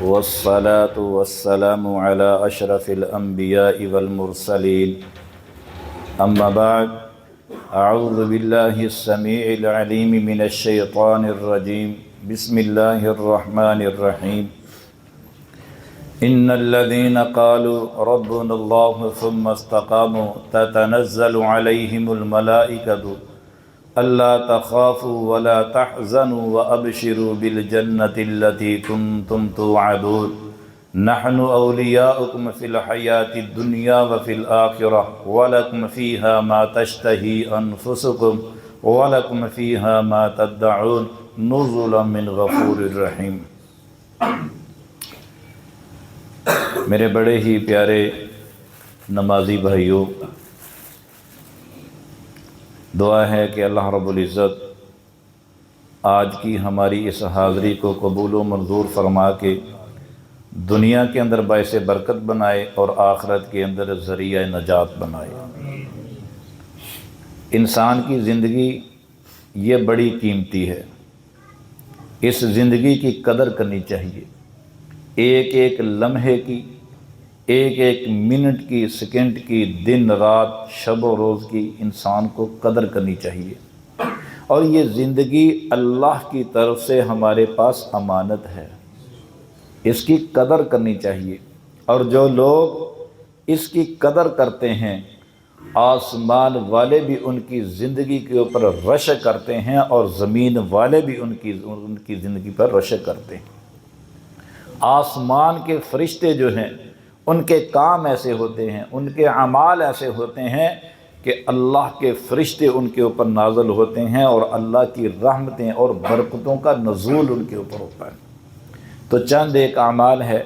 والصلاة والسلام على أشرف الأنبياء والمرسلين أما بعد أعوذ بالله السميع العليم من الشيطان الرجيم بسم الله الرحمن الرحيم إن الذين قالوا ربنا الله ثم استقاموا تتنزل عليهم الملائكة ألا تخافوا ولا تحزنوا وأبشروا بالجنة التي كنتم توعدون نحن أولياؤكم في الحياة الدنيا وفي الآخرة ولكم فيها ما تشتهي أنفسكم ولكم فيها ما تدعون نزلا من غفور رحيم۔ میرے بڑے ہی پیارے نمازی بھائیوں، دعا ہے کہ اللہ رب العزت آج کی ہماری اس حاضری کو قبول و منظور فرما کے دنیا کے اندر باعث برکت بنائے اور آخرت کے اندر ذریعہ نجات بنائے۔ انسان کی زندگی یہ بڑی قیمتی ہے، اس زندگی کی قدر کرنی چاہیے۔ ایک ایک لمحے کی، ایک ایک منٹ کی، سیکنڈ کی، دن رات، شب و روز کی انسان کو قدر کرنی چاہیے۔ اور یہ زندگی اللہ کی طرف سے ہمارے پاس امانت ہے، اس کی قدر کرنی چاہیے۔ اور جو لوگ اس کی قدر کرتے ہیں، آسمان والے بھی ان کی زندگی کے اوپر رشک کرتے ہیں اور زمین والے بھی ان کی زندگی پر رشک کرتے ہیں۔ آسمان کے فرشتے جو ہیں ان کے کام ایسے ہوتے ہیں، ان کے اعمال ایسے ہوتے ہیں کہ اللہ کے فرشتے ان کے اوپر نازل ہوتے ہیں اور اللہ کی رحمتیں اور برکتوں کا نزول ان کے اوپر ہوتا ہے۔ تو چند ایک اعمال ہے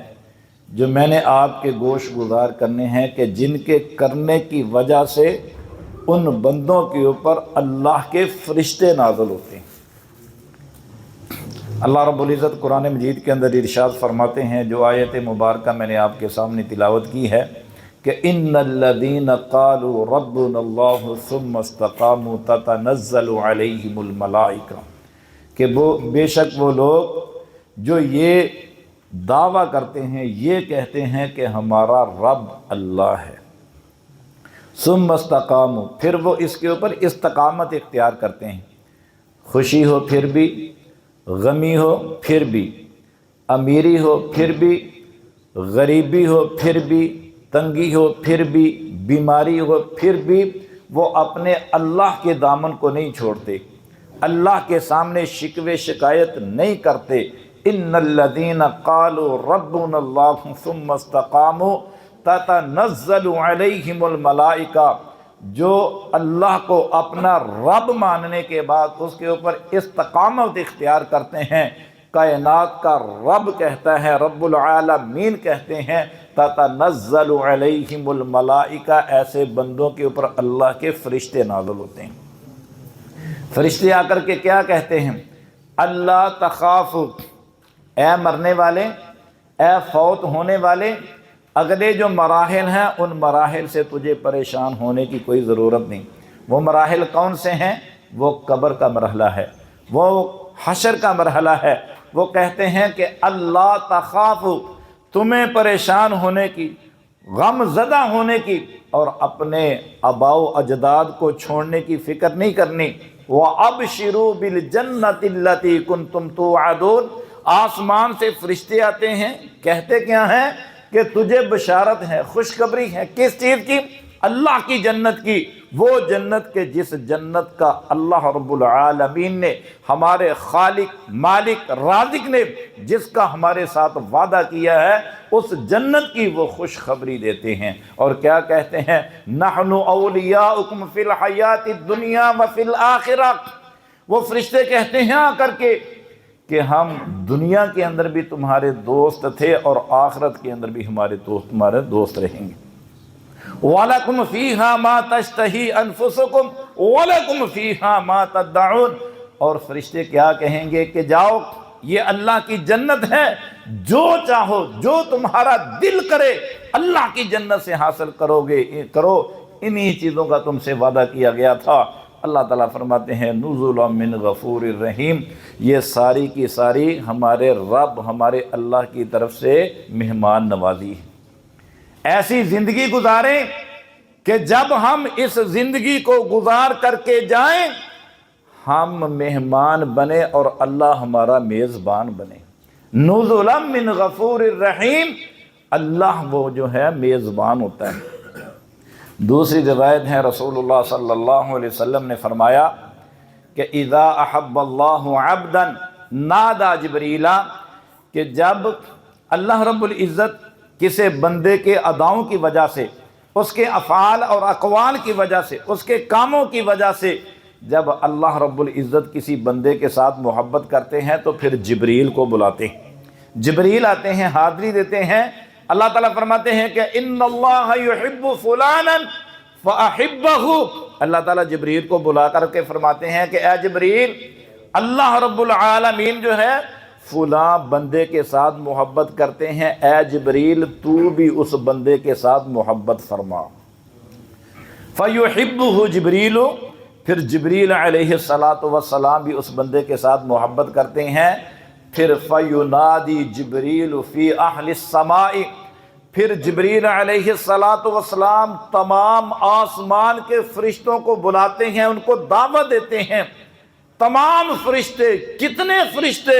جو میں نے آپ کے گوش گزار کرنے ہیں کہ جن کے کرنے کی وجہ سے ان بندوں کے اوپر اللہ کے فرشتے نازل ہوتے ہیں۔ اللہ رب العزت قرآن مجید کے اندر ارشاد فرماتے ہیں، جو آیت مبارکہ میں نے آپ کے سامنے تلاوت کی ہے کہ ان الذین قالوا ربنا اللہ ثم استقاموا تتنزل علیہم الملائکہ، کہ وہ بے شک وہ لوگ جو یہ دعویٰ کرتے ہیں، یہ کہتے ہیں کہ ہمارا رب اللہ ہے، ثم استقاموا، پھر وہ اس کے اوپر استقامت اختیار کرتے ہیں، خوشی ہو پھر بھی، غمی ہو پھر بھی، امیری ہو پھر بھی، غریبی ہو پھر بھی، تنگی ہو پھر بھی، بیماری ہو پھر بھی، وہ اپنے اللہ کے دامن کو نہیں چھوڑتے، اللہ کے سامنے شکوے شکایت نہیں کرتے۔ ان الذین قالوا ربنا اللہ ثم استقاموا تتنزل علیہم الملائکہ، جو اللہ کو اپنا رب ماننے کے بعد اس کے اوپر استقامت اختیار کرتے ہیں، کائنات کا رب کہتا ہے، رب العالمین کہتے ہیں، تتنزل علیہم الملائکہ، ایسے بندوں کے اوپر اللہ کے فرشتے نازل ہوتے ہیں۔ فرشتے آ کر کے کیا کہتے ہیں؟ اللہ تخاف، اے مرنے والے، اے فوت ہونے والے، اگلے جو مراحل ہیں ان مراحل سے تجھے پریشان ہونے کی کوئی ضرورت نہیں۔ وہ مراحل کون سے ہیں؟ وہ قبر کا مرحلہ ہے، وہ حشر کا مرحلہ ہے۔ وہ کہتے ہیں کہ اللہ تخاف، تمہیں پریشان ہونے کی، غم زدہ ہونے کی اور اپنے آباء و اجداد کو چھوڑنے کی فکر نہیں کرنی۔ وَأَبْشِرُوا بِالْجَنَّةِ الَّتِي كُنْتُمْ تُوعَدُونَ، آسمان سے فرشتے آتے ہیں، کہتے کیا ہیں کہ تجھے بشارت ہے، خوشخبری ہے، کس چیز کی؟ اللہ کی جنت کی، وہ جنت کے جس جنت کا اللہ رب العالمین نے، ہمارے خالق مالک رازق نے جس کا ہمارے ساتھ وعدہ کیا ہے، اس جنت کی وہ خوشخبری دیتے ہیں۔ اور کیا کہتے ہیں؟ نحن اولیاؤکم فی الحیات الدنیا وفی الآخرہ، وہ فرشتے کہتے ہیں آ کر کے کہ ہم دنیا کے اندر بھی تمہارے دوست تھے اور آخرت کے اندر بھی تمہارے دوست رہیں گے۔ وَلَكُمْ فِيهَا مَا تَشْتَهِي أَنفُسُكُمْ وَلَكُمْ فِيهَا مَا تَدَّعُونَ، اور فرشتے کیا کہیں گے کہ جاؤ، یہ اللہ کی جنت ہے، جو چاہو، جو تمہارا دل کرے اللہ کی جنت سے حاصل کرو، انہی چیزوں کا تم سے وعدہ کیا گیا تھا، اللہ تعالیٰ فرماتے ہیں نزلا من غفور الرحیم، یہ ساری کی ساری ہمارے رب ہمارے اللہ کی طرف سے مہمان نوازی ہے۔ ایسی زندگی گزاریں کہ جب ہم اس زندگی کو گزار کر کے جائیں ہم مہمان بنے اور اللہ ہمارا میزبان بنے۔ نزلا من غفور الرحیم، اللہ وہ جو ہے میزبان ہوتا ہے۔ دوسری روایت ہے رسول اللہ صلی اللہ علیہ وسلم نے فرمایا کہ اذا احب اللہ عبدا نادى جبریل، کہ جب اللہ رب العزت کسی بندے کے اداؤں کی وجہ سے، اس کے افعال اور اقوال کی وجہ سے، اس کے کاموں کی وجہ سے جب اللہ رب العزت کسی بندے کے ساتھ محبت کرتے ہیں تو پھر جبریل کو بلاتے ہیں، جبریل آتے ہیں، حاضری دیتے ہیں۔ اللہ تعالیٰ فرماتے ہیں کہ ان اللہ یحب فلانا فاحبہ، اللہ تعالیٰ جبریل کو بلا کر کے فرماتے ہیں کہ اے جبریل، اللہ رب العالمین جو ہے فلاں بندے کے ساتھ محبت کرتے ہیں، اے جبریل تو بھی اس بندے کے ساتھ محبت فرما۔ فیحبہ جبریل، پھر جبریل علیہ السلام بھی اس بندے کے ساتھ محبت کرتے ہیں۔ پھر فینادی جبریل فی اہل السماء، پھر جبریل علیہ السلام تمام آسمان کے فرشتوں کو بلاتے ہیں، ان کو دعوت دیتے ہیں۔ تمام فرشتے، کتنے فرشتے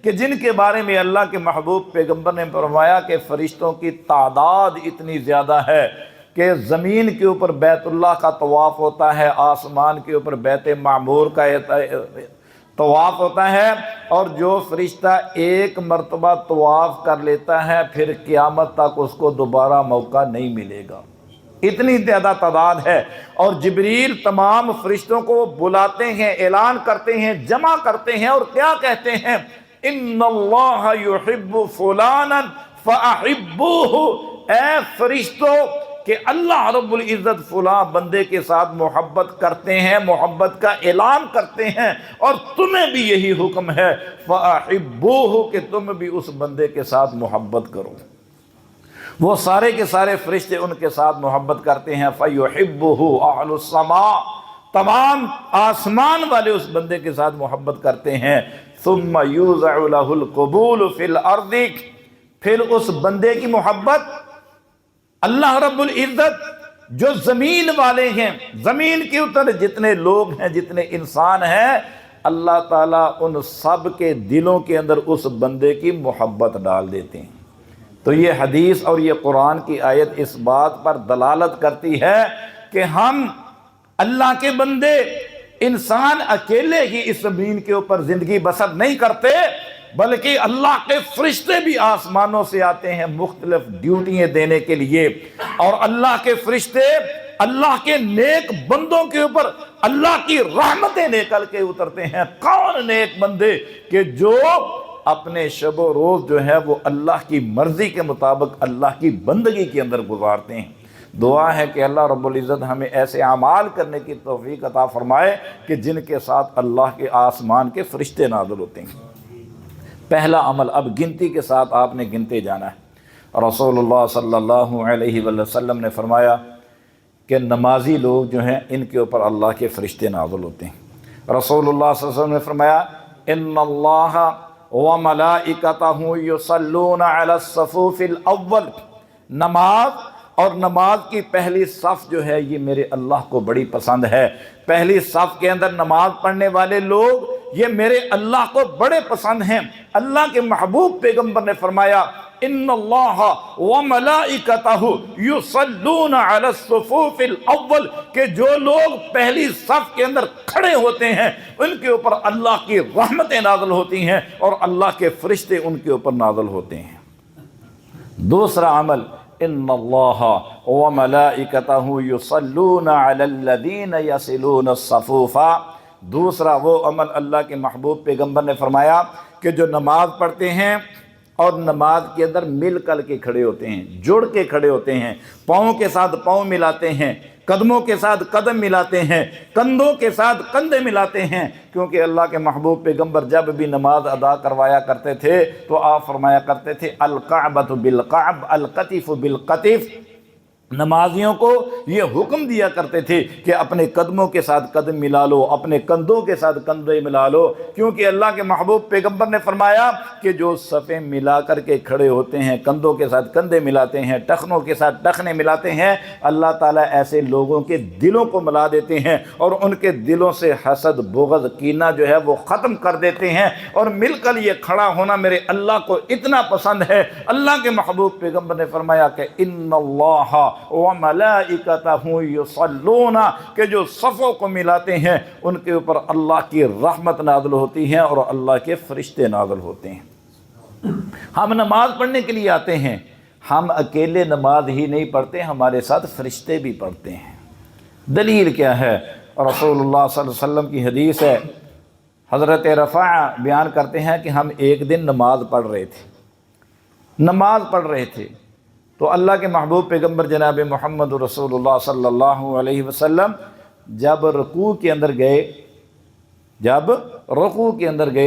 کہ جن کے بارے میں اللہ کے محبوب پیغمبر نے فرمایا کہ فرشتوں کی تعداد اتنی زیادہ ہے کہ زمین کے اوپر بیت اللہ کا طواف ہوتا ہے، آسمان کے اوپر بیت معمور کا طواف ہوتا ہے، اور جو فرشتہ ایک مرتبہ طواف کر لیتا ہے پھر قیامت تک اس کو دوبارہ موقع نہیں ملے گا، اتنی زیادہ تعداد ہے۔ اور جبریل تمام فرشتوں کو بلاتے ہیں، اعلان کرتے ہیں، جمع کرتے ہیں، اور کیا کہتے ہیں؟ ان اللہ یحب فلانا فاحبوہ، اے فرشتوں کہ اللہ رب العزت فلاں بندے کے ساتھ محبت کرتے ہیں، محبت کا اعلان کرتے ہیں، اور تمہیں بھی یہی حکم ہے فاحبوہ کہ تم بھی اس بندے کے ساتھ محبت کرو۔ وہ سارے کے سارے فرشتے ان کے ساتھ محبت کرتے ہیں۔ فیحبہ اہل السماء، تمام آسمان والے اس بندے کے ساتھ محبت کرتے ہیں۔ ثم یوضع لہ القبول فی الارض، پھر اس بندے کی محبت اللہ رب العزت جو زمین والے ہیں، زمین کے اوپر جتنے لوگ ہیں، جتنے انسان ہیں، اللہ تعالیٰ ان سب کے دلوں کے اندر اس بندے کی محبت ڈال دیتے ہیں۔ تو یہ حدیث اور یہ قرآن کی آیت اس بات پر دلالت کرتی ہے کہ ہم اللہ کے بندے انسان اکیلے ہی اس زمین کے اوپر زندگی بسر نہیں کرتے، بلکہ اللہ کے فرشتے بھی آسمانوں سے آتے ہیں مختلف ڈیوٹیاں دینے کے لیے، اور اللہ کے فرشتے اللہ کے نیک بندوں کے اوپر اللہ کی رحمتیں نکل کے اترتے ہیں۔ کون نیک بندے کہ جو اپنے شب و روز جو ہے وہ اللہ کی مرضی کے مطابق اللہ کی بندگی کے اندر گزارتے ہیں۔ دعا ہے کہ اللہ رب العزت ہمیں ایسے اعمال کرنے کی توفیق عطا فرمائے کہ جن کے ساتھ اللہ کے آسمان کے فرشتے نازل ہوتے ہیں۔ پہلا عمل، اب گنتی کے ساتھ آپ نے گنتے جانا ہے۔ رسول اللہ صلی اللہ علیہ وسلم نے فرمایا کہ نمازی لوگ جو ہیں ان کے اوپر اللہ کے فرشتے نازل ہوتے ہیں۔ رسول اللہ صلی اللہ علیہ وسلم نے فرمایا ان اللہ وملائکتہ یصلون علی الصفوف الاول، نماز اور نماز کی پہلی صف جو ہے یہ میرے اللہ کو بڑی پسند ہے۔ پہلی صف کے اندر نماز پڑھنے والے لوگ یہ میرے اللہ کو بڑے پسند ہیں۔ اللہ کے محبوب پیغمبر نے فرمایا ان اللہ وملائکتہ یصلون علی الصفوف الاول، کہ جو لوگ پہلی صف کے اندر کھڑے ہوتے ہیں ان کے اوپر اللہ کی رحمتیں نازل ہوتی ہیں اور اللہ کے فرشتے ان کے اوپر نازل ہوتے ہیں۔ دوسرا عمل ان اللہ وملائکتہ یصلون علی الذین یصلون الصفوف، دوسرا وہ عمل اللہ کے محبوب پیغمبر نے فرمایا کہ جو نماز پڑھتے ہیں اور نماز کے اندر مل کر کے کھڑے ہوتے ہیں، جڑ کے کھڑے ہوتے ہیں، پاؤں کے ساتھ پاؤں ملاتے ہیں، قدموں کے ساتھ قدم ملاتے ہیں، کندھوں کے ساتھ کندھے ملاتے ہیں، کیونکہ اللہ کے محبوب پیغمبر جب بھی نماز ادا کروایا کرتے تھے تو آپ فرمایا کرتے تھے الکعبۃ بالکعب القطف بالقطف، نمازیوں کو یہ حکم دیا کرتے تھے کہ اپنے قدموں کے ساتھ قدم ملا لو، اپنے کندھوں کے ساتھ کندھے ملا لو، کیونکہ اللہ کے محبوب پیغمبر نے فرمایا کہ جو صفیں ملا کر کے کھڑے ہوتے ہیں، کندھوں کے ساتھ کندھے ملاتے ہیں، ٹخنوں کے ساتھ ٹخنے ملاتے ہیں، اللہ تعالیٰ ایسے لوگوں کے دلوں کو ملا دیتے ہیں اور ان کے دلوں سے حسد، بغض، کینہ جو ہے وہ ختم کر دیتے ہیں، اور مل کر یہ کھڑا ہونا میرے اللہ کو اتنا پسند ہے۔ اللہ کے محبوب پیغمبر نے فرمایا کہ ان اللہ وملائکتہ یصلون، کہ جو صفوں کو ملاتے ہیں ان کے اوپر اللہ کی رحمت نازل ہوتی ہے اور اللہ کے فرشتے نازل ہوتے ہیں۔ ہم نماز پڑھنے کے لیے آتے ہیں، ہم اکیلے نماز ہی نہیں پڑھتے، ہمارے ساتھ فرشتے بھی پڑھتے ہیں۔ دلیل کیا ہے؟ رسول اللہ صلی اللہ علیہ وسلم کی حدیث ہے، حضرت رفاع بیان کرتے ہیں کہ ہم ایک دن نماز پڑھ رہے تھے تو اللہ کے محبوب پیغمبر جناب محمد رسول اللہ صلی اللہ علیہ وسلم جب رکوع کے اندر گئے،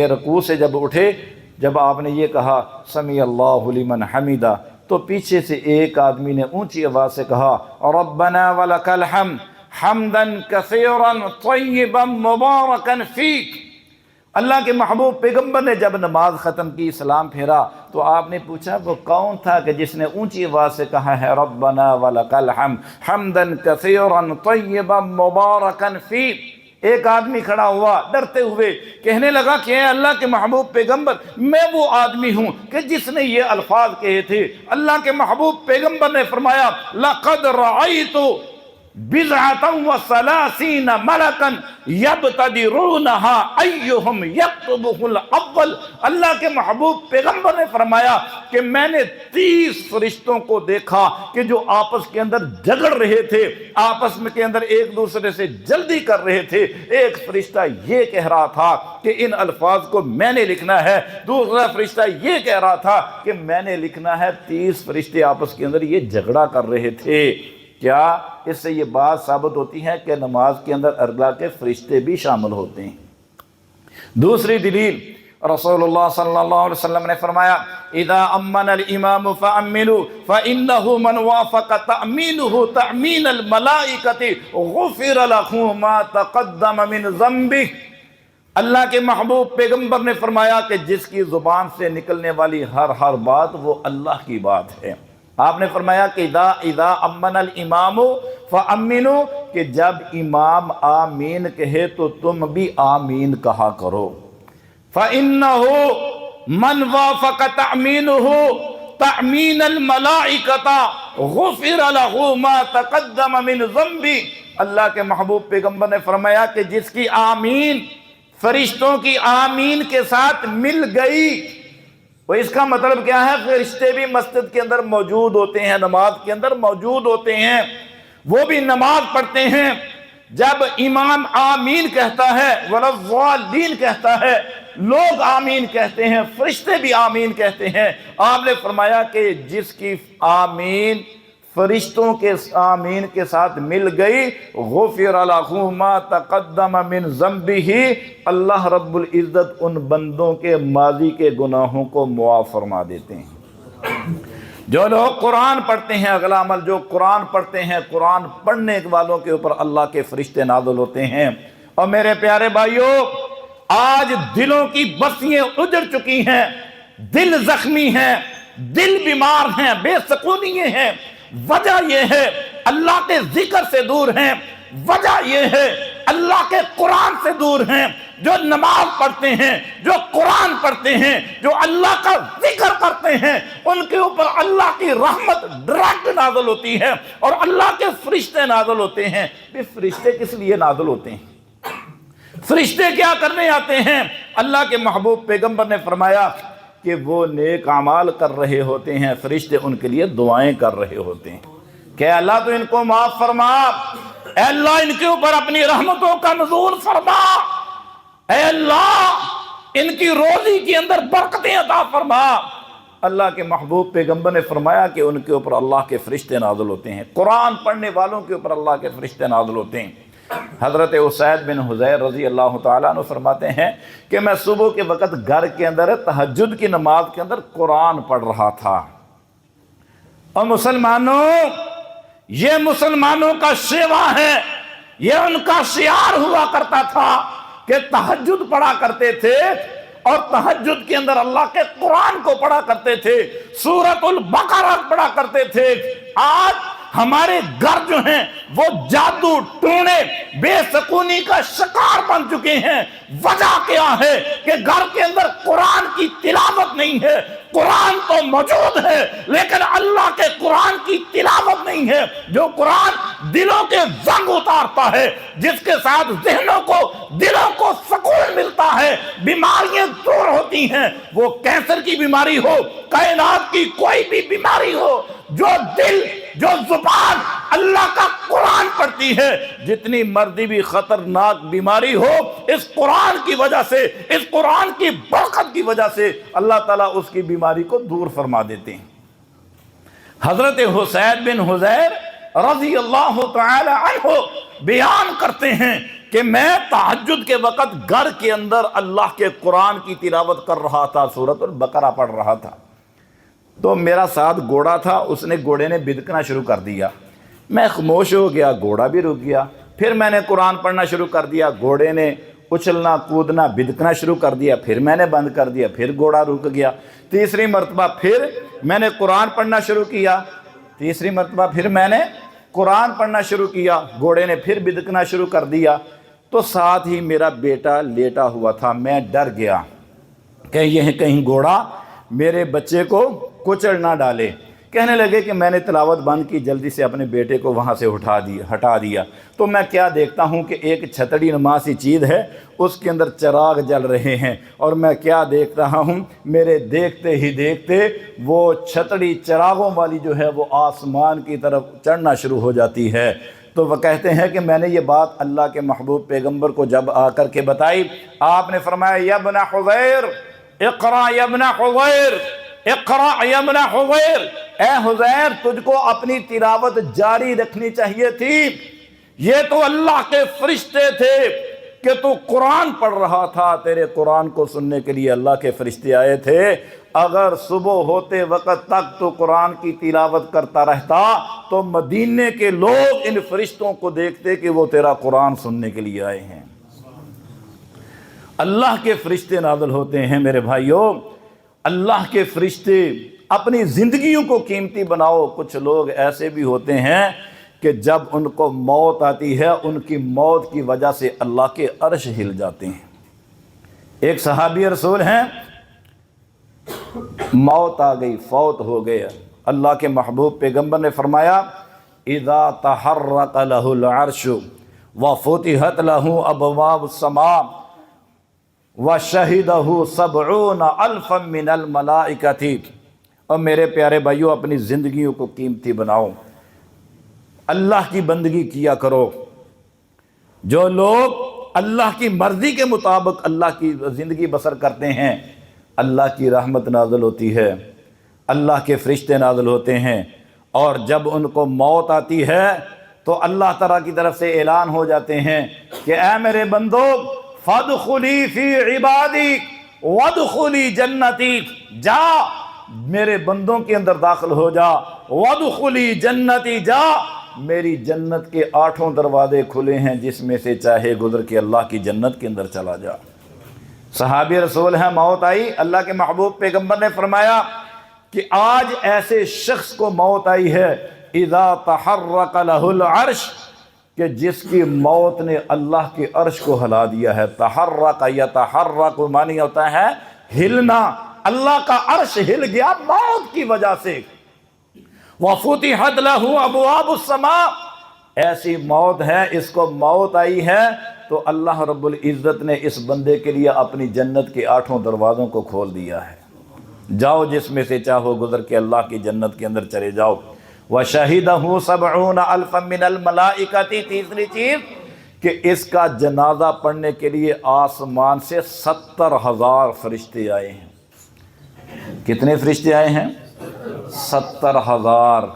رکوع سے جب اٹھے، جب آپ نے یہ کہا سمیع اللہ لمن حمیدہ، تو پیچھے سے ایک آدمی نے اونچی آواز سے کہا ربنا ولک الحمد حمدا کثیرا طیبا مبارکا فیک۔ اللہ کے محبوب پیغمبر نے جب نماز ختم کی، سلام پھیرا، تو آپ نے پوچھا وہ کون تھا کہ جس نے اونچی آواز سے کہا ہے ربنا ولک الحمد حمدا کثیرا طیبا مبارکا فیک؟ ایک آدمی کھڑا ہوا ڈرتے ہوئے، کہنے لگا کہ اے اللہ کے محبوب پیغمبر، میں وہ آدمی ہوں کہ جس نے یہ الفاظ کہے تھے۔ اللہ کے محبوب پیغمبر نے فرمایا لقد رأیت بضعۃ وثلاثین ملکا یبتدرونہا ایہم یکتبہ الاول۔ اللہ کے محبوب پیغمبر نے فرمایا کہ میں نے 30 فرشتوں کو دیکھا کہ جو آپس کے اندر جھگڑ رہے تھے، آپس میں کے اندر ایک دوسرے سے جلدی کر رہے تھے۔ ایک فرشتہ یہ کہہ رہا تھا کہ ان الفاظ کو میں نے لکھنا ہے، دوسرا فرشتہ یہ کہہ رہا تھا کہ میں نے لکھنا ہے۔ 30 فرشتے آپس کے اندر یہ جھگڑا کر رہے تھے۔ کیا اس سے یہ بات ثابت ہوتی ہے کہ نماز کے اندر اللہ کے فرشتے بھی شامل ہوتے ہیں؟ دوسری دلیل، رسول اللہ صلی اللہ علیہ وسلم نے فرمایا اذا امن الامام فامنوا فانه من وافق تامینه تامین الملائکۃ غفر له ما تقدم من ذنبه۔ اللہ کے محبوب پیغمبر نے فرمایا کہ جس کی زبان سے نکلنے والی ہر بات وہ اللہ کی بات ہے۔ آپ نے فرمایا کہ اذا امن الامام فامنوا، کہ جب امام آمین کہے تو تم بھی آمین کہا کرو۔ فإنه من وافق تأمینه تأمین الملائکۃ غفر له ما تقدم من ذنبہ۔ اللہ کے محبوب پیغمبر نے فرمایا کہ جس کی آمین فرشتوں کی آمین کے ساتھ مل گئی، وہ اس کا مطلب کیا ہے؟ فرشتے بھی مسجد کے اندر موجود ہوتے ہیں، نماز کے اندر موجود ہوتے ہیں، وہ بھی نماز پڑھتے ہیں۔ جب امام آمین کہتا ہے، وَلَضَّالِّينَ کہتا ہے، لوگ آمین کہتے ہیں، فرشتے بھی آمین کہتے ہیں۔ آپ نے فرمایا کہ جس کی آمین فرشتوں کے آمین کے ساتھ مل گئی، غفر لہ ما تقدم من ذنبہ، اللہ رب العزت ان بندوں کے ماضی کے گناہوں کو معاف فرما دیتے ہیں۔ جو لوگ قرآن پڑھتے ہیں، اگلا عمل، جو قرآن پڑھتے ہیں، قرآن پڑھنے والوں کے اوپر اللہ کے فرشتے نازل ہوتے ہیں۔ اور میرے پیارے بھائیوں، آج دلوں کی بستیاں اجڑ چکی ہیں، دل زخمی ہیں، دل بیمار ہیں، بے سکونی ہیں۔ وجہ یہ ہے اللہ کے ذکر سے دور ہیں، وجہ یہ ہے اللہ کے قرآن سے دور ہیں۔ جو نماز پڑھتے ہیں، جو قرآن پڑھتے ہیں، جو اللہ کا ذکر کرتے ہیں، ان کے اوپر اللہ کی رحمت ڈائریکٹ نازل ہوتی ہے اور اللہ کے فرشتے نازل ہوتے ہیں۔ یہ فرشتے کس لیے نازل ہوتے ہیں؟ فرشتے کیا کرنے آتے ہیں؟ اللہ کے محبوب پیغمبر نے فرمایا کہ وہ نیک اعمال کر رہے ہوتے ہیں، فرشتے ان کے لیے دعائیں کر رہے ہوتے ہیں کہ اللہ تو ان کو معاف فرما، اے اللہ ان کے اوپر اپنی رحمتوں کا نزول فرما، اے اللہ ان کی روزی کے اندر برکتیں عطا فرما۔ اللہ کے محبوب پیغمبر نے فرمایا کہ ان کے اوپر اللہ کے فرشتے نازل ہوتے ہیں، قرآن پڑھنے والوں کے اوپر اللہ کے فرشتے نازل ہوتے ہیں۔ حضرت اسید بن حضیر رضی اللہ تعالیٰ عنہ فرماتے ہیں کہ میں صبح کے وقت گھر کے اندر تہجد کی نماز کے اندر قرآن پڑھ رہا تھا، اور مسلمانوں یہ مسلمانوں کا شیوا ہے، یہ ان کا شعار ہوا کرتا تھا کہ تہجد پڑھا کرتے تھے اور تہجد کے اندر اللہ کے قرآن کو پڑھا کرتے تھے، سورۃ البقرہ پڑھا کرتے تھے۔ آج ہمارے گھر جو ہیں وہ جادو ٹونے بے سکونی کا شکار بن چکے ہیں۔ وجہ کیا ہے کہ گھر کے اندر قرآن کی تلاوت نہیں ہے۔ قرآن تو موجود ہے لیکن اللہ کے قرآن کی تلاوت نہیں ہے۔ جو قرآن دلوں کے زنگ اتارتا ہے، جس کے ساتھ ذہنوں کو دلوں کو سکون ملتا ہے، بیماریاں دور ہوتی ہیں، وہ کینسر کی بیماری ہو، کائنات کی کوئی بھی بیماری ہو، جو دل جو زبان اللہ کا قرآن پڑھتی ہے، جتنی مرضی بھی خطرناک بیماری ہو، اس قرآن کی وجہ سے، اس قرآن کی برکت کی وجہ سے اللہ تعالیٰ اس کی بیماری کو دور فرما دیتے ہیں۔ حضرت حسین بن حضیر رضی اللہ تعالی عنہ بیان کرتے ہیں کہ میں تہجد کے وقت گھر کے اندر اللہ کے قرآن کی تلاوت کر رہا تھا، سورۃ البقرہ پڑھ رہا تھا، تو میرا ساتھ گھوڑا تھا، اس نے گھوڑے نے بدکنا شروع کر دیا، میں خاموش ہو گیا، گھوڑا بھی رک گیا، پھر میں نے قرآن پڑھنا شروع کر دیا، گھوڑے نے اچھلنا کودنا بدکنا شروع کر دیا، پھر میں نے بند کر دیا، پھر گھوڑا رک گیا، تیسری مرتبہ پھر میں نے قرآن پڑھنا شروع کیا، تیسری مرتبہ پھر میں نے قرآن پڑھنا شروع کیا، گھوڑے نے پھر بدکنا شروع کر دیا، تو ساتھ ہی میرا بیٹا لیٹا ہوا تھا، میں ڈر گیا کہ یہ کہیں گھوڑا میرے بچے کو کچل نہ ڈالے۔ کہنے لگے کہ میں نے تلاوت بند کی، جلدی سے اپنے بیٹے کو وہاں سے ہٹا دیا، تو میں کیا دیکھتا ہوں کہ ایک چھتڑی نما سی چیز ہے، اس کے اندر چراغ جل رہے ہیں، اور میں کیا دیکھ رہا ہوں، میرے دیکھتے ہی دیکھتے وہ چھتڑی چراغوں والی جو ہے وہ آسمان کی طرف چڑھنا شروع ہو جاتی ہے۔ تو وہ کہتے ہیں کہ میں نے یہ بات اللہ کے محبوب پیغمبر کو جب آ کر کے بتائی، آپ نے فرمایا یا ابن حذیر اقرأ یا ابن حذیر اقرأ یا ابن حذیر، اے حذیر تجھ کو اپنی تلاوت جاری رکھنی چاہیے تھی، یہ تو اللہ کے فرشتے تھے کہ تو قرآن پڑھ رہا تھا، تیرے قرآن کو سننے کے لیے اللہ کے فرشتے آئے تھے، اگر صبح ہوتے وقت تک تو قرآن کی تلاوت کرتا رہتا تو مدینے کے لوگ ان فرشتوں کو دیکھتے کہ وہ تیرا قرآن سننے کے لیے آئے ہیں۔ اللہ کے فرشتے نازل ہوتے ہیں میرے بھائیوں، اللہ کے فرشتے اپنی زندگیوں کو قیمتی بناؤ۔ کچھ لوگ ایسے بھی ہوتے ہیں کہ جب ان کو موت آتی ہے، ان کی موت کی وجہ سے اللہ کے عرش ہل جاتے ہیں۔ ایک صحابی رسول ہیں، موت آ گئی، فوت ہو گئے، اللہ کے محبوب پیغمبر نے فرمایا اذا تحرک لہ العرش وفتحت لہ ابواب السماء وشہدہ 70,000 من الملائکۃ۔ اور میرے پیارے بھائیوں، اپنی زندگیوں کو قیمتی بناؤ، اللہ کی بندگی کیا کرو۔ جو لوگ اللہ کی مرضی کے مطابق اللہ کی زندگی بسر کرتے ہیں، اللہ کی رحمت نازل ہوتی ہے، اللہ کے فرشتے نازل ہوتے ہیں، اور جب ان کو موت آتی ہے تو اللہ تعالیٰ کی طرف سے اعلان ہو جاتے ہیں کہ اے میرے بندو فادخلی فی عبادی وادخلی جنتی، جا میرے بندوں کے اندر داخل ہو جا، وادخلی جنتی، جا میری جنت کے 8 دروازے کھلے ہیں، جس میں سے چاہے گزر کے اللہ کی جنت کے اندر چلا جا۔ صحابی رسول ہیں، موت آئی، اللہ کے محبوب پیغمبر نے فرمایا کہ آج ایسے شخص کو موت آئی ہے اذا تحرک لہ العرش، کہ جس کی موت نے اللہ کے عرش کو ہلا دیا ہے۔ تحرک یتحرک معنی ہوتا ہے ہلنا، اللہ کا عرش ہل گیا موت کی وجہ سے۔ وفتحت لہ ابواب السماء، ایسی موت ہے، اس کو موت آئی ہے تو اللہ رب العزت نے اس بندے کے لیے اپنی جنت کے 8 دروازوں کو کھول دیا ہے، جاؤ جس میں سے چاہو گزر کے اللہ کی جنت کے اندر چلے جاؤ۔ وَشَهِدَهُ 70,000 مِنَ الْمَلَائِكَةِ، تیسری چیز کہ اس کا جنازہ پڑھنے کے لیے آسمان سے 70,000 فرشتے آئے ہیں۔ کتنے فرشتے آئے ہیں؟ 70,000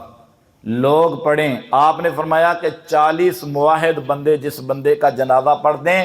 لوگ پڑھیں۔ آپ نے فرمایا کہ 40 موحد بندے جس بندے کا جنازہ پڑھ دیں،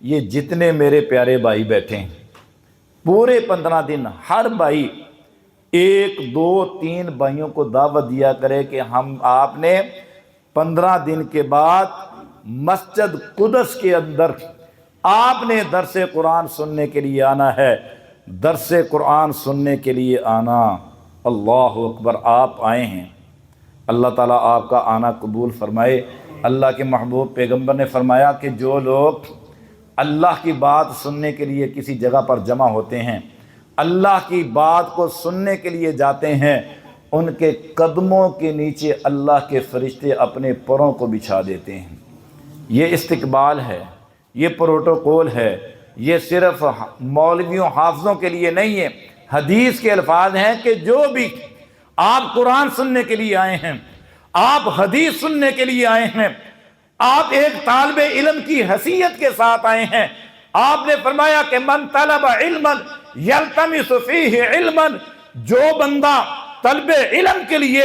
یہ جتنے میرے پیارے بھائی بیٹھے ہیں پورے 15 دن ہر بھائی 1 2 3 بھائیوں کو دعوت دیا کرے کہ آپ نے 15 دن کے بعد مسجد قدس کے اندر آپ نے درس قرآن سننے کے لیے آنا ہے، درس قرآن سننے کے لیے آنا۔ اللہ اکبر، آپ آئے ہیں، اللہ تعالیٰ آپ کا آنا قبول فرمائے۔ اللہ کے محبوب پیغمبر نے فرمایا کہ جو لوگ اللہ کی بات سننے کے لیے کسی جگہ پر جمع ہوتے ہیں، اللہ کی بات کو سننے کے لیے جاتے ہیں، ان کے قدموں کے نیچے اللہ کے فرشتے اپنے پروں کو بچھا دیتے ہیں۔ یہ استقبال ہے، یہ پروٹوکول ہے، یہ صرف مولویوں حافظوں کے لیے نہیں ہے۔ حدیث کے الفاظ ہیں کہ جو بھی آپ قرآن سننے کے لیے آئے ہیں، آپ حدیث سننے کے لیے آئے ہیں، آپ ایک طالب علم کی حیثیت کے ساتھ آئے ہیں، آپ نے فرمایا کہ من طلب علما یلتمس فیہ علما، جو بندہ طلب علم کے لیے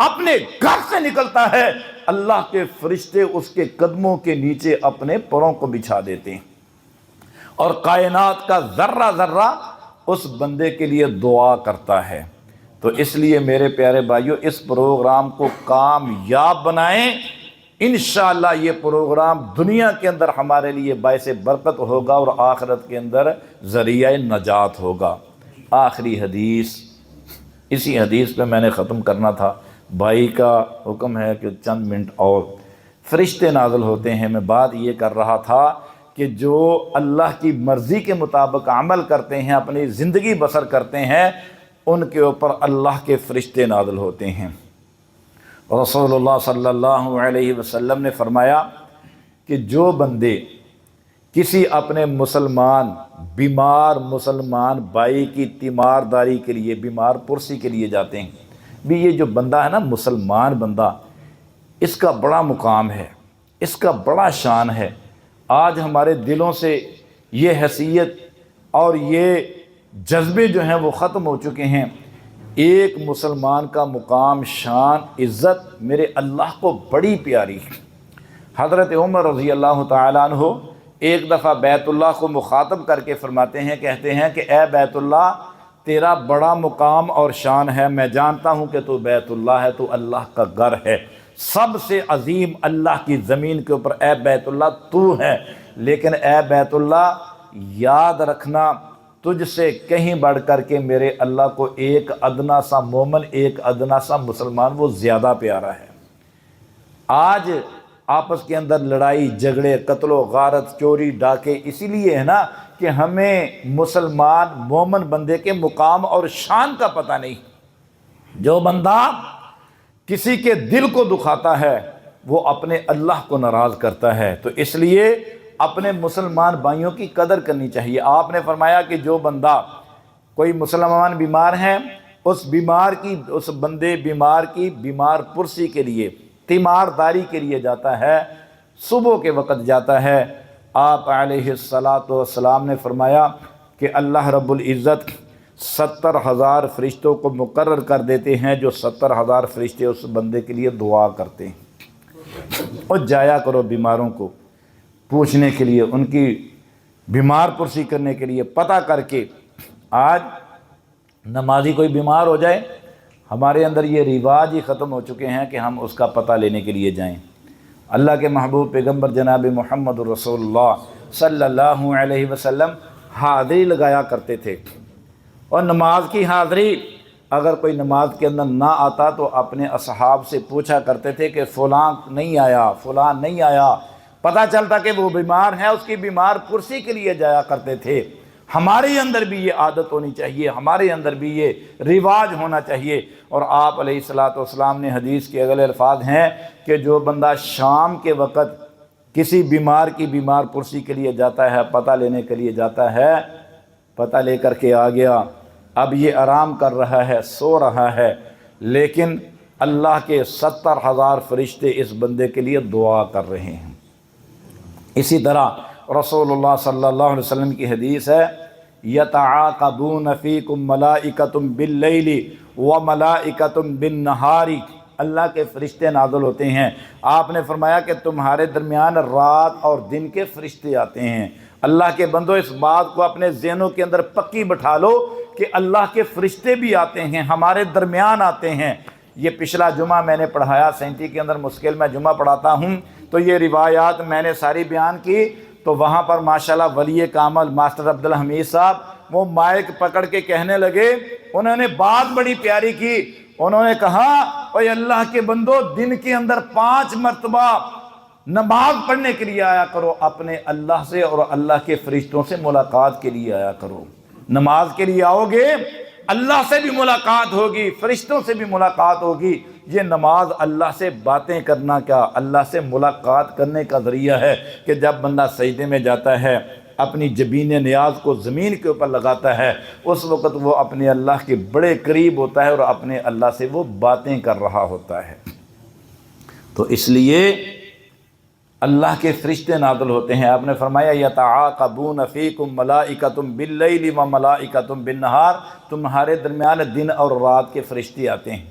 اپنے گھر سے نکلتا ہے، اللہ کے فرشتے اس کے قدموں کے نیچے اپنے پروں کو بچھا دیتے ہیں، اور کائنات کا ذرہ ذرہ اس بندے کے لیے دعا کرتا ہے۔ تو اس لیے میرے پیارے بھائیوں، اس پروگرام کو کامیاب بنائیں۔ انشاءاللہ یہ پروگرام دنیا کے اندر ہمارے لیے باعث برکت ہوگا اور آخرت کے اندر ذریعہ نجات ہوگا۔ آخری حدیث، اسی حدیث پہ میں نے ختم کرنا تھا، بھائی کا حکم ہے کہ چند منٹ اور۔ فرشتے نازل ہوتے ہیں، میں بات یہ کر رہا تھا کہ جو اللہ کی مرضی کے مطابق عمل کرتے ہیں، اپنی زندگی بسر کرتے ہیں، ان کے اوپر اللہ کے فرشتے نازل ہوتے ہیں۔ رسول اللہ صلی اللہ علیہ وسلم نے فرمایا کہ جو بندے کسی اپنے بیمار مسلمان بھائی کی تیمارداری کے لیے، بیمار پرسی کے لیے جاتے ہیں، بھی یہ جو بندہ ہے نا، مسلمان بندہ، اس کا بڑا مقام ہے، اس کا بڑا شان ہے۔ آج ہمارے دلوں سے یہ حیثیت اور یہ جذبے جو ہیں وہ ختم ہو چکے ہیں۔ ایک مسلمان کا مقام، شان، عزت میرے اللہ کو بڑی پیاری ہے۔ حضرت عمر رضی اللہ تعالیٰ عنہ ایک دفعہ بیت اللہ کو مخاطب کر کے فرماتے ہیں، کہتے ہیں کہ اے بیت اللہ، تیرا بڑا مقام اور شان ہے، میں جانتا ہوں کہ تو بیت اللہ ہے، تو اللہ کا گھر ہے، سب سے عظیم اللہ کی زمین کے اوپر اے بیت اللہ تو ہے، لیکن اے بیت اللہ یاد رکھنا، تجھ سے کہیں بڑھ کر کے میرے اللہ کو ایک ادنا سا مومن، ایک ادنا سا مسلمان وہ زیادہ پیارا ہے۔ آج آپس کے اندر لڑائی جھگڑے، قتل و غارت، چوری ڈاکے اسی لیے ہے نا کہ ہمیں مسلمان مومن بندے کے مقام اور شان کا پتہ نہیں۔ جو بندہ کسی کے دل کو دکھاتا ہے وہ اپنے اللہ کو ناراض کرتا ہے، تو اس لیے اپنے مسلمان بھائیوں کی قدر کرنی چاہیے۔ آپ نے فرمایا کہ جو بندہ، کوئی مسلمان بیمار ہے، اس بندے بیمار کی بیمار پرسی کے لیے، تیمارداری کے لیے جاتا ہے، صبح کے وقت جاتا ہے، آپ علیہ السلام نے فرمایا کہ اللہ رب العزت 70,000 فرشتوں کو مقرر کر دیتے ہیں، جو 70,000 فرشتے اس بندے کے لیے دعا کرتے ہیں۔ اور جایا کرو بیماروں کو پوچھنے کے لیے، ان کی بیمار پرسی کرنے کے لیے، پتہ کر کے۔ آج نمازی کوئی بیمار ہو جائے، ہمارے اندر یہ رواج ہی ختم ہو چکے ہیں کہ ہم اس کا پتہ لینے کے لیے جائیں۔ اللہ کے محبوب پیغمبر جناب محمد رسول اللہ صلی اللہ علیہ وسلم حاضری لگایا کرتے تھے، اور نماز کی حاضری، اگر کوئی نماز کے اندر نہ آتا تو اپنے اصحاب سے پوچھا کرتے تھے کہ فلاں نہیں آیا، فلاں نہیں آیا، پتہ چلتا کہ وہ بیمار ہے، اس کی بیمار پرسی کے لیے جایا کرتے تھے۔ ہمارے اندر بھی یہ عادت ہونی چاہیے، ہمارے اندر بھی یہ رواج ہونا چاہیے۔ اور آپ علیہ السلام نے حدیث کے اگلے الفاظ ہیں کہ جو بندہ شام کے وقت کسی بیمار کی بیمار پرسی کے لیے جاتا ہے، پتہ لینے کے لیے جاتا ہے، پتہ لے کر کے آ گیا، اب یہ آرام کر رہا ہے، سو رہا ہے، لیکن اللہ کے 70,000 فرشتے اس بندے کے لیے دعا کر رہے ہیں۔ اسی طرح رسول اللہ صلی اللہ علیہ وسلم کی حدیث ہے، یتعاقبون فیکم ملائکۃ باللیل وملائکۃ بالنہار، اللہ کے فرشتے نازل ہوتے ہیں۔ آپ نے فرمایا کہ تمہارے درمیان رات اور دن کے فرشتے آتے ہیں، اللہ کے بندو اس بات کو اپنے ذہنوں کے اندر پکی بٹھا لو کہ اللہ کے فرشتے بھی آتے ہیں، ہمارے درمیان آتے ہیں۔ یہ پچھلا جمعہ میں نے پڑھایا، 37 کے اندر مشکل میں جمعہ پڑھاتا ہوں، تو یہ روایات میں نے ساری بیان کی، تو وہاں پر ماشاءاللہ ولی کامل ماسٹر عبدالحمید صاحب وہ مائک پکڑ کے کہنے لگے، انہوں نے بات بڑی پیاری کی، انہوں نے کہا اے اللہ کے بندو، دن کے اندر 5 مرتبہ نماز پڑھنے کے لیے آیا کرو، اپنے اللہ سے اور اللہ کے فرشتوں سے ملاقات کے لیے آیا کرو۔ نماز کے لیے آؤ گے، اللہ سے بھی ملاقات ہوگی، فرشتوں سے بھی ملاقات ہوگی۔ یہ نماز اللہ سے باتیں کرنا کیا، اللہ سے ملاقات کرنے کا ذریعہ ہے کہ جب بندہ سجدے میں جاتا ہے، اپنی جبین نیاز کو زمین کے اوپر لگاتا ہے، اس وقت وہ اپنے اللہ کے بڑے قریب ہوتا ہے اور اپنے اللہ سے وہ باتیں کر رہا ہوتا ہے۔ تو اس لیے اللہ کے فرشتے نازل ہوتے ہیں۔ آپ نے فرمایا یتعاقبون فیکم ملائکۃ باللیل و ملائکۃ بالنہار، تمہارے درمیان دن اور رات کے فرشتے آتے ہیں۔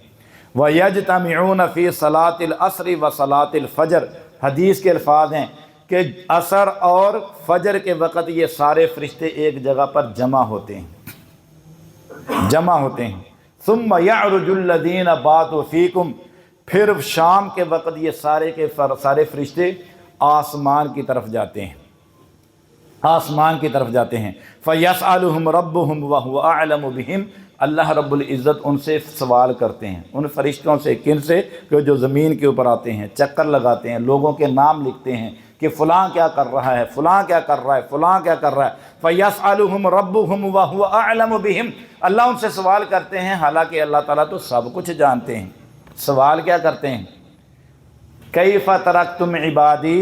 وَيَجْتَمِعُونَ فِي صَلَاةِ الْعَصْرِ وَصَلَاةِ الْفَجْرِ، حدیث کے الفاظ ہیں کہ عصر اور فجر کے وقت یہ سارے فرشتے ایک جگہ پر جمع ہوتے ہیں۔ ثُمَّ يَعْرُجُ الَّذِينَ بَاتُوا فِيكُمْ، پھر شام کے وقت یہ سارے کے سارے فرشتے آسمان کی طرف جاتے ہیں، فَيَسْأَلُهُمْ رَبُّهُمْ وَهُوَ أَعْلَمُ بِهِمْ، اللہ رب العزت ان سے سوال کرتے ہیں، ان فرشتوں سے، کن سے؟ کہ جو زمین کے اوپر آتے ہیں، چکر لگاتے ہیں، لوگوں کے نام لکھتے ہیں کہ فلاں کیا کر رہا ہے، فلاں کیا کر رہا ہے، فلاں کیا کر رہا ہے۔ فَيَسْأَلُهُمْ رَبُّهُمْ وَهُوَ أَعْلَمُ بِهِمْ، اللہ ان سے سوال کرتے ہیں حالانکہ اللہ تعالیٰ تو سب کچھ جانتے ہیں۔ سوال کیا کرتے ہیں؟ کیف ترکتم عبادی،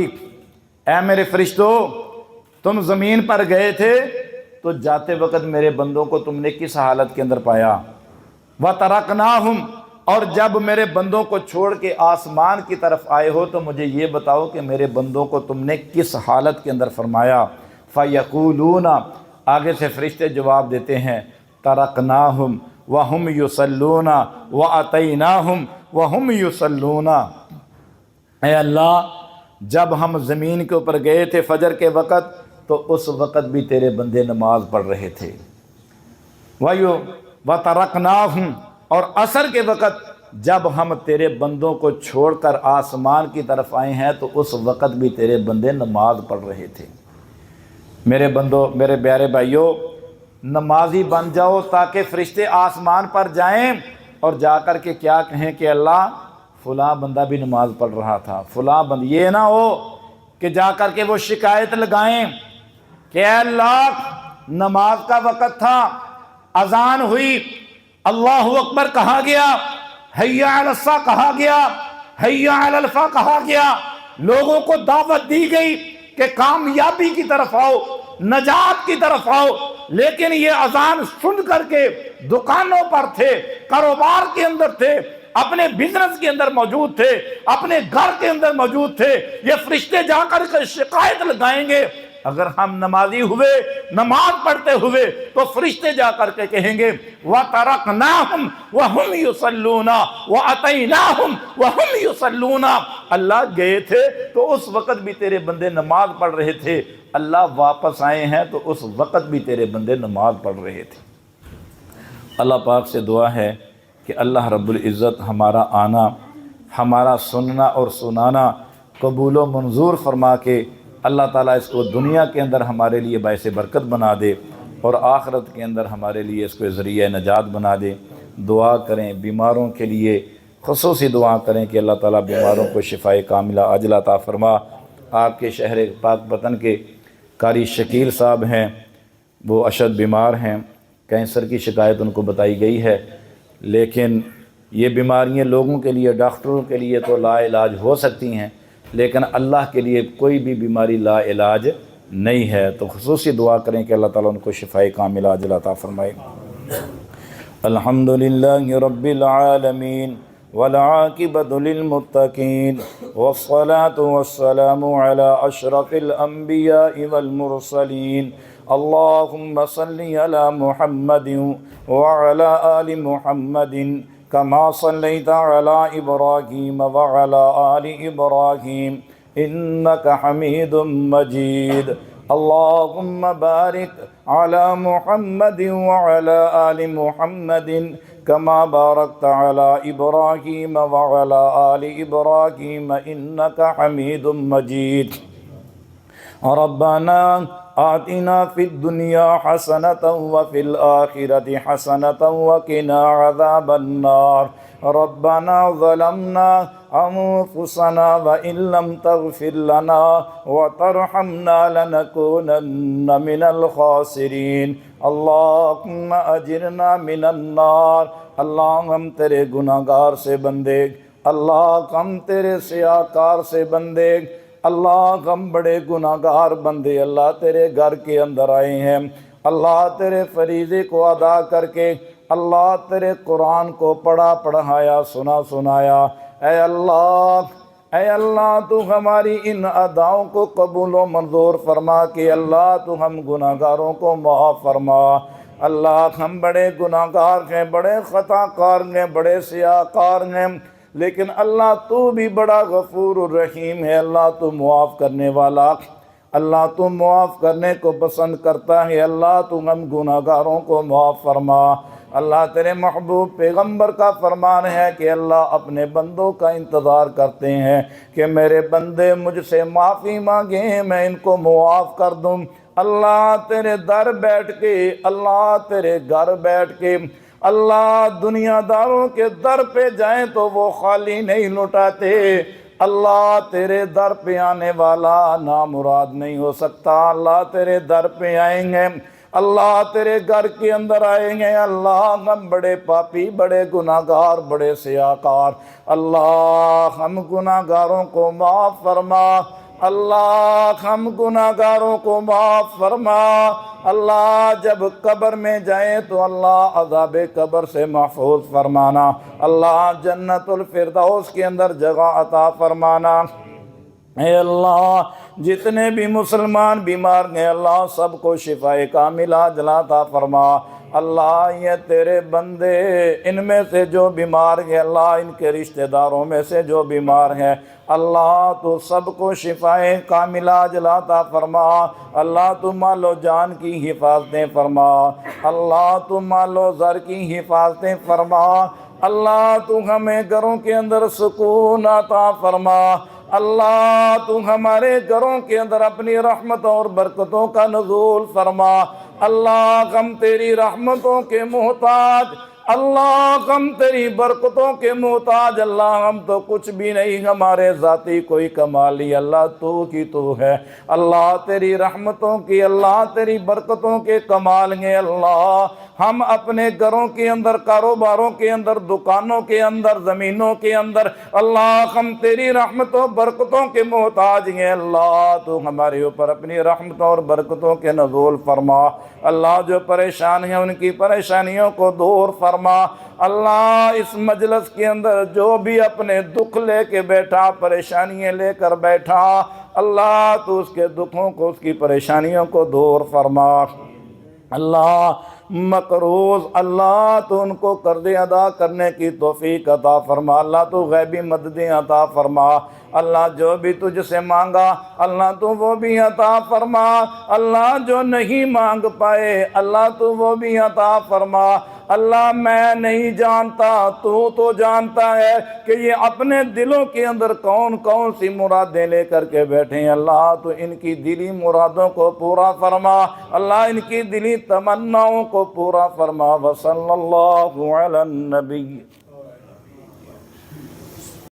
اے میرے فرشتوں، تم زمین پر گئے تھے تو جاتے وقت میرے بندوں کو تم نے کس حالت کے اندر پایا؟ وَتَرَكْنَاهُمْ، اور جب میرے بندوں کو چھوڑ کے آسمان کی طرف آئے ہو تو مجھے یہ بتاؤ کہ میرے بندوں کو تم نے کس حالت کے اندر فرمایا؟ فَيَقُولُونَ، آگے سے فرشتے جواب دیتے ہیں، تَرَكْنَاهُمْ وَهُمْ يُصَلُّونَ وَأَتَيْنَاهُمْ وَهُمْ يُصَلُّونَ، اے اللہ جب ہم زمین کے اوپر گئے تھے فجر کے وقت تو اس وقت بھی تیرے بندے نماز پڑھ رہے تھے۔ وَتَرَكْنَاهُمْ، اور عصر کے وقت جب ہم تیرے بندوں کو چھوڑ کر آسمان کی طرف آئے ہیں تو اس وقت بھی تیرے بندے نماز پڑھ رہے تھے۔ میرے بندوں، میرے پیارے بھائیوں، نمازی بن جاؤ تاکہ فرشتے آسمان پر جائیں اور جا کر کے کیا کہیں کہ اللہ فلاں بندہ بھی نماز پڑھ رہا تھا، فلاں بندہ، یہ نہ ہو کہ جا کر کے وہ شکایت لگائیں کہ اے اللہ نماز کا وقت تھا، اذان ہوئی، اللہ اکبر کہا گیا، حی علی الصلاۃ کہا گیا، حی علی الفلاح کہا گیا، لوگوں کو دعوت دی گئی کہ کامیابی کی طرف آؤ، نجات کی طرف آؤ، لیکن یہ اذان سن کر کے دکانوں پر تھے، کاروبار کے اندر تھے، اپنے بزنس کے اندر موجود تھے، اپنے گھر کے اندر موجود تھے، یہ فرشتے جا کر کے شکایت لگائیں گے۔ اگر ہم نمازی ہوئے، نماز پڑھتے ہوئے، تو فرشتے جا کر کے کہیں گے وَتَرَكْنَاهُمْ وَهُمْ يُصَلُّونَ وَأَتَيْنَاهُمْ وَهُمْ يُصَلُّونَ، اللہ گئے تھے تو اس وقت بھی تیرے بندے نماز پڑھ رہے تھے، اللہ واپس آئے ہیں تو اس وقت بھی تیرے بندے نماز پڑھ رہے تھے۔ اللہ پاک سے دعا ہے کہ اللہ رب العزت ہمارا آنا، ہمارا سننا اور سنانا قبول و منظور فرما کے اللہ تعالیٰ اس کو دنیا کے اندر ہمارے لیے باعث برکت بنا دے اور آخرت کے اندر ہمارے لیے اس کو ذریعہ نجات بنا دے۔ دعا کریں بیماروں کے لیے، خصوصی دعا کریں کہ اللہ تعالیٰ بیماروں کو شفائے کاملہ عاجلہ عطا فرما۔ آپ کے شہر پاک وطن کے قاری شکیل صاحب ہیں، وہ اشد بیمار ہیں، کینسر کی شکایت ان کو بتائی گئی ہے، لیکن یہ بیماریاں لوگوں کے لیے، ڈاکٹروں کے لیے تو لا علاج ہو سکتی ہیں، لیکن اللہ کے لیے کوئی بھی بیماری لا علاج نہیں ہے۔ تو خصوصی دعا کریں کہ اللہ تعالیٰ ان کو شفائے کاملہ عاجلہ عطا فرمائے۔ الحمدللہ رب العالمین والعاقبۃ للمتقین والصلاة والسلام علی اشرف الانبیاء والمرسلین، اللہم صلی علی محمد وعلی آل محمد كما صليت على إبراهيم وعلى آل إبراهيم إنك حميد مجيد، اللهم بارك على محمد وعلى آل محمد كما باركت على إبراهيم وعلى آل إبراهيم إنك حميد مجيد ربنا آتنا في الدنيا حسنة وفي الآخرة حسنة وقنا عذاب النار ربنا ظلمنا أنفسنا وإن لم تغفر لنا وترحمنا لنكونن من الخاسرين اللهم أجرنا من النار اللہ ہم تیرے گناہ گار سے بندے، اللہ ہم تیرے سیاکار سے بندے، اللہ ہم بڑے گناہ گار بندے اللہ تیرے گھر کے اندر آئے ہیں، اللہ تیرے فریضے کو ادا کر کے، اللہ تیرے قرآن کو پڑھا پڑھایا سنا سنایا، اے اللہ تو ہماری ان اداؤں کو قبول و منظور فرما کہ اللہ تو ہم گناہ گاروں کو معاف فرما۔ اللہ ہم بڑے گناہ گار ہیں، بڑے خطا کار ہیں، بڑے سیاکار ہیں، لیکن اللہ تو بھی بڑا غفور الرحیم ہے، اللہ تو معاف کرنے والا، اللہ تو معاف کرنے کو پسند کرتا ہے، اللہ تو ہم گناہ گاروں کو معاف فرما۔ اللہ تیرے محبوب پیغمبر کا فرمان ہے کہ اللہ اپنے بندوں کا انتظار کرتے ہیں کہ میرے بندے مجھ سے معافی مانگیں میں ان کو معاف کر دوں۔ اللہ تیرے در بیٹھ کے، اللہ تیرے گھر بیٹھ کے، اللہ دنیا داروں کے در پہ جائیں تو وہ خالی نہیں لوٹاتے، اللہ تیرے در پہ آنے والا نامراد نہیں ہو سکتا، اللہ تیرے در پہ آئیں گے، اللہ تیرے گھر کے اندر آئیں گے، اللہ ہم بڑے پاپی، بڑے گناہ گار، بڑے سیاکار، اللہ ہم گناہ گاروں کو معاف فرما، اللہ ہم گناہ گاروں کو معاف فرما۔ اللہ جب قبر میں جائیں تو اللہ عذاب قبر سے محفوظ فرمانا، اللہ جنت الفردوس کے اندر جگہ عطا فرمانا۔ اے اللہ جتنے بھی مسلمان بیمار ہیں اللہ سب کو شفائے کاملہ عطا فرما۔ اللہ یہ تیرے بندے ان میں سے جو بیمار ہیں اللہ ان کے رشتہ داروں میں سے جو بیمار ہیں اللہ تو سب کو شفائے کاملہ عطا فرما۔ اللہ تو مال و جان کی حفاظتیں فرما، اللہ تو مال و زر کی حفاظتیں فرما، اللہ تو ہمیں گھروں کے اندر سکون عطا فرما، اللہ تو ہمارے گھروں کے اندر اپنی رحمتوں اور برکتوں کا نزول فرما۔ اللہ ہم تیری رحمتوں کے محتاج، اللہ ہم تیری برکتوں کے محتاج، اللہ ہم تو کچھ بھی نہیں، ہمارے ذاتی کوئی کمال نہیں، اللہ تو کی تو ہے، اللہ تیری رحمتوں کی، اللہ تیری برکتوں کے کمال ہیں۔ اللہ ہم اپنے گھروں کے اندر، کاروباروں کے اندر، دکانوں کے اندر، زمینوں کے اندر اللہ ہم تیری رحمتوں برکتوں کے محتاج ہیں، اللہ تو ہمارے اوپر اپنی رحمتوں اور برکتوں کے نزول فرما۔ اللہ جو پریشان ہیں ان کی پریشانیوں کو دور فرما۔ اللہ اس مجلس کے اندر جو بھی اپنے دکھ لے کے بیٹھا، پریشانیاں لے کر بیٹھا، اللہ تو اس کے دکھوں کو، اس کی پریشانیوں کو دور فرما۔ اللہ مقروض اللہ تو ان کو قرض ادا کرنے کی توفیق عطا فرما، اللہ تو غیبی مددیں عطا فرما، اللہ جو بھی تجھ سے مانگا اللہ تو وہ بھی عطا فرما، اللہ جو نہیں مانگ پائے اللہ تو وہ بھی عطا فرما۔ اللہ میں نہیں جانتا تو جانتا ہے کہ یہ اپنے دلوں کے اندر کون کون سی مرادیں لے کر کے بیٹھے ہیں، اللہ تو ان کی دلی مرادوں کو پورا فرما، اللہ ان کی دلی تمناؤں کو پورا فرما۔ وصلی اللہ علی النبی